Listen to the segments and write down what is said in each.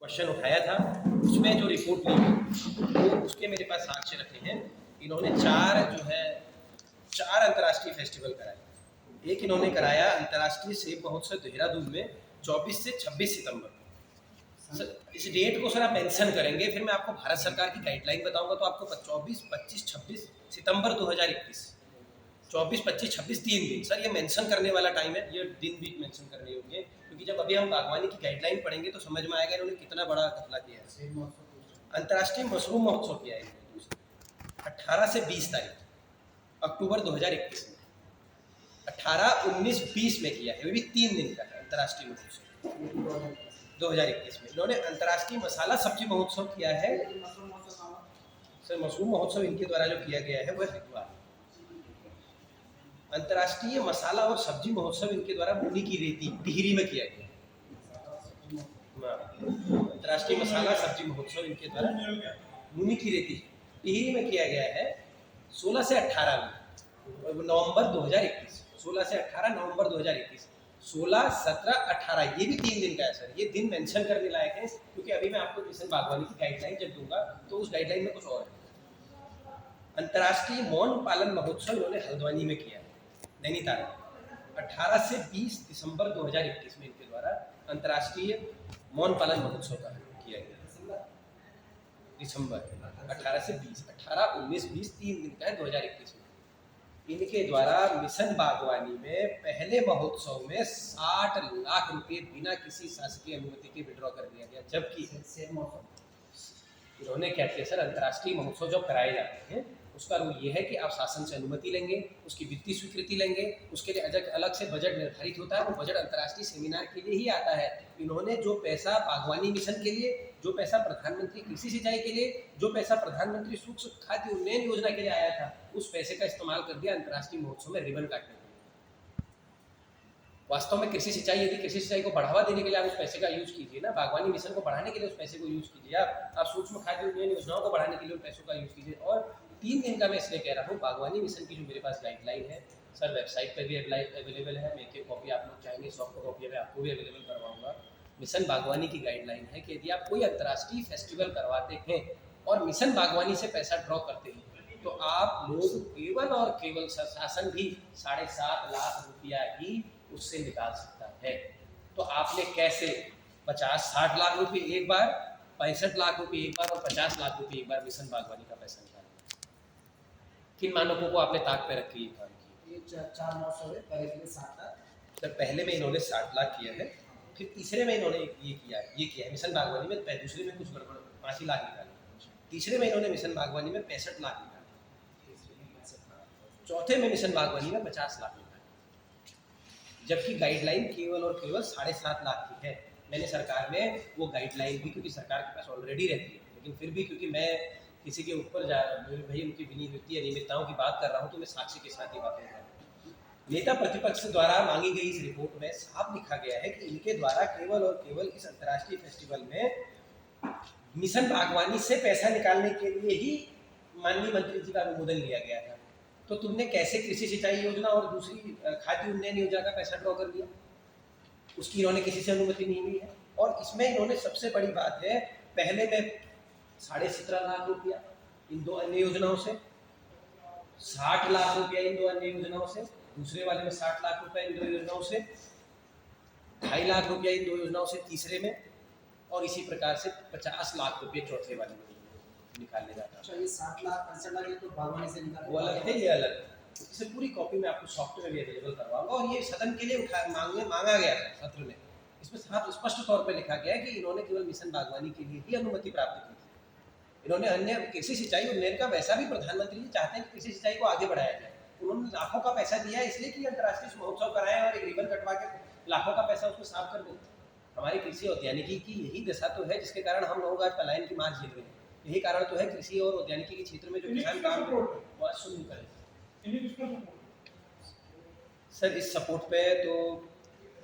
Question उठाया था, उसमें जो रिपोर्ट ली वो उसके मेरे पास साक्ष्य रखे हैं। इन्होंने चार अंतर्राष्ट्रीय फेस्टिवल कराए। एक इन्होंने कराया अंतर्राष्ट्रीय सेब महोत्सव देहरादून में 24 से 26 सितंबर। सर इस डेट को सर आप मेंशन करेंगे, फिर मैं आपको भारत सरकार की गाइडलाइन बताऊंगा। तो आपको 24, 25, 26 सितंबर 2021, 24, 25, 26 3 दिन सर ये मेंशन करने वाला टाइम है। ये दिन भी मेंशन करने होंगे, क्योंकि जब अभी हम बागवानी की गाइडलाइन पढ़ेंगे तो समझ में आएगा इन्होंने कितना बड़ा घपला किया है। अंतर्राष्ट्रीय मशरूम महोत्सव किया है 18 से 20 तारीख अक्टूबर 2021 में, 18, 19, 20 में किया है। वो भी 3 दिन का है अंतर्राष्ट्रीय महोत्सव 2021 में। इन्होंने अंतर्राष्ट्रीय मसाला सब्जी महोत्सव किया है। सर मशरूम महोत्सव इनके द्वारा जो किया गया है वह हरिद्वार। अंतर्राष्ट्रीय मसाला और सब्जी महोत्सव इनके द्वारा मुनि की रेती टिहरी में किया गया। अंतर्राष्ट्रीय मसाला सब्जी महोत्सव इनके द्वारा मुनि की रेती टिहरी में किया गया है 16 से 18 में नवंबर 2021। 16 से 18 नवंबर 2021, 16, 17, 18 ये भी 3 दिन का है सर। ये दिन मेंशन करने लायक है, क्योंकि अभी मैं आपको मिशन बागवानी की गाइडलाइन जब दूंगा तो उस गाइडलाइन में कुछ और है। अंतर्राष्ट्रीय मौन पालन महोत्सव इन्होंने हल्द्वानी में किया है नैनीताल, 18 से 20 दिसंबर 2021 में इनके द्वारा अंतर्राष्ट्रीय मौन पालन महोत्सव का किया गया। दिसंबर 18 से 20, 18, 19, 20 3 दिन का है 2021 में। इनके द्वारा मिशन बागवानी में पहले महोत्सव में 60 लाख रुपए बिना किसी शासकीय अनुमति के विड्रॉ कर दिया गया। जबकि इन्होंने क्या किया सर, अंतर्राष्ट्रीय महोत्सव जब कराए जाते हैं उसका रूल ये है कि आप शासन से अनुमति लेंगे, उसकी वित्तीय स्वीकृति लेंगे, उसके लिए अलग से बजट निर्धारित होता है। वो बजट अंतर्राष्ट्रीय सेमिनार के लिए ही आता है। इन्होंने जो पैसा बागवानी मिशन के लिए, जो पैसा प्रधानमंत्री कृषि सिंचाई के लिए, जो पैसा प्रधानमंत्री सूक्ष्म खाद्य उन्नयन योजना के लिए आया था, उस पैसे का इस्तेमाल कर दिया अंतर्राष्ट्रीय महोत्सव में रिबन काटने के लिए। वास्तव में कृषि सिंचाई, यदि कृषि सिंचाई को बढ़ावा देने के लिए आप उस पैसे का यूज कीजिए ना, बागवानी मिशन को बढ़ाने के लिए उस पैसे को यूज कीजिए, आप सूक्ष्म खाद्य उन्नयन योजनाओं को बढ़ाने के लिए उन पैसों का यूज कीजिए। और 3 दिन का मैं इसलिए कह रहा हूँ, बागवानी मिशन की जो मेरे पास गाइडलाइन है सर वेबसाइट पर भी अवेलेबल है। मैं एक कॉपी आप लोग चाहेंगे सॉफ्ट कॉपी मैं आपको भी अवेलेबल करवाऊंगा। मिशन बागवानी की गाइडलाइन है कि यदि आप कोई अंतर्राष्ट्रीय फेस्टिवल करवाते हैं और मिशन बागवानी से पैसा ड्रॉ करते हैं तो आप लोग केवल और केवल शासन भी 7.5 लाख रुपया ही उससे निकाल सकता है। तो आपने कैसे 50-60 लाख रुपए एक बार, 65 लाख रुपए एक बार और 50 लाख रुपए एक बार मिशन बागवानी का पैसा निकाला? किन मानकों को आपने ताक पे रख के ये काम किया? ये 4 महोत्सव है, पहले के 7 लाख। सर पहले में इन्होंने 60 लाख किया है, फिर तीसरे में इन्होंने ये किया है मिशन बागवानी में। दूसरे में कुछ गड़बड़ 5 ही लाख निकाले, तीसरे में इन्होंने मिशन बागवानी में 65 लाख निकाले, चौथे में मिशन बागवानी में 50 लाख निकाले। जबकि गाइडलाइन केवल और केवल 7.5 लाख की है। मैंने सरकार में वो गाइडलाइन भी, क्योंकि सरकार के पास ऑलरेडी रहती है, लेकिन फिर भी क्योंकि मैं किसी के ऊपर भाई उनकी वित्तीय अनियमितताओं की बात कर रहा हूँ तो मैं साक्षी के साथ ही बातें कर रहा हूँ। नेता प्रतिपक्ष द्वारा मांगी गई इस रिपोर्ट में साफ लिखा गया है कि इनके द्वारा केवल और केवल इस अंतर्राष्ट्रीय फेस्टिवल में मिशन बागवानी से पैसा निकालने के लिए ही माननीय मंत्री जी का अनुमोदन लिया गया था। तो तुमने कैसे कृषि सिंचाई योजना और दूसरी खाद्य उन्नयन योजना का पैसा ड्रॉ कर दिया? उसकी इन्होंने किसी से अनुमति नहीं ली है। और इसमें इन्होंने सबसे बड़ी बात है, पहले में 17.5 लाख रुपया इन 2 अन्य योजनाओं से, 60 लाख रुपया इन 2 अन्य योजनाओं से, दूसरे वाले में 60 लाख रुपया इन 2 योजनाओं से, 2.5 लाख रुपया इन 2 योजनाओं से तीसरे में, और इसी प्रकार से 50 लाख रुपये चौथे वाले में निकालने जाता है। अच्छा, ये 7 लाख 65 लाख ये तो बागवानी से निकाल, वो अलग है, ये अलग है। इसे पूरी कॉपी में आपको सॉफ्ट में भी अवेलेबल करवाऊंगा। और ये सदन के लिए मांगा गया था सत्र में। इसमें साफ स्पष्ट तौर पर लिखा गया है कि इन्होंने केवल मिशन बागवानी के लिए ही अनुमति प्राप्त की थी। इन्होंने अन्य कृषि सिंचाई उन्नयन का, वैसा भी प्रधानमंत्री जी चाहते हैं कि कृषि सिंचाई को आगे बढ़ाया जाए। उन्होंने लाखों का पैसा दिया है इसलिए कि अंतर्राष्ट्रीय महोत्सव कराएं और एक रिबन कटवा के लाखों का पैसा उसमें साफ कर दें। हमारी कृषि उद्यानिकी की यही दशा तो है जिसके कारण हम लोग आज पलायन की मार झेल रहे हैं। यही कारण तो है कृषि और उद्यानिकी के क्षेत्र में जो किसान काम वो शून्य करें। सर इस सपोर्ट पे तो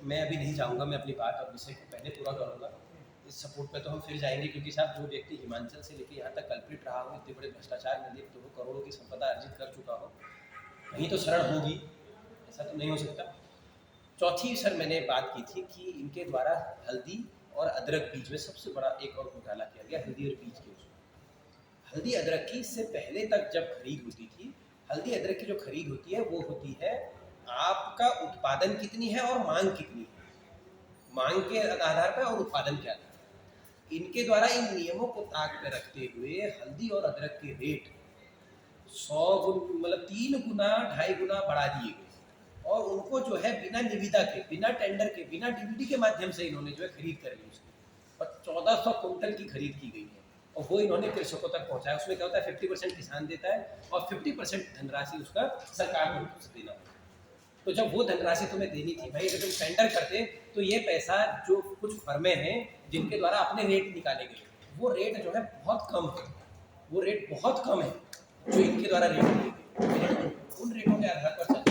मैं अभी नहीं जाऊंगा, मैं अपनी बात और विषय को पहले पूरा करूंगा। इस सपोर्ट पे तो हम फिर जाएंगे, क्योंकि साहब जो व्यक्ति हिमाचल से लेकर यहाँ तक कल्प्रिट रहा हो, इतने बड़े भ्रष्टाचार में लिप्त हो, करोड़ों की संपदा अर्जित कर चुका हो, कहीं तो शरण होगी, ऐसा तो नहीं हो सकता। चौथी सर मैंने बात की थी कि इनके द्वारा हल्दी और अदरक बीज में सबसे बड़ा एक और घोटाला किया गया हल्दी और बीज के उसमें। हल्दी अदरक की इससे पहले तक जब खरीद होती थी, हल्दी अदरक की जो खरीद होती है वो होती है आपका उत्पादन कितनी है और मांग कितनी है, मांग के आधार पर और उत्पादन के आधार पर। इनके द्वारा इन नियमों को ताक में रखते हुए हल्दी और अदरक के रेट 100 मतलब 3 गुना 2.5 गुना बढ़ा दिए गए और उनको जो है बिना निविदा के, बिना टेंडर के, बिना डीबीटी के माध्यम से इन्होंने जो है खरीद कर ली उसकी, और 1400 कुंटल की खरीद की गई है और वो इन्होंने कृषकों तक पहुंचाया। उसमें क्या होता है 50% किसान देता है और 50% धनराशि उसका सरकार को देना होता है। तो जब वो धनराशि तुम्हें देनी थी भाई, अगर तुम टेंडर करते तो ये पैसा जो कुछ फर्में हैं जिनके द्वारा अपने रेट निकाले गए, वो रेट जो है बहुत कम है, वो रेट बहुत कम है जो इनके द्वारा रेट दिए गए, उन रेटों के आधार पर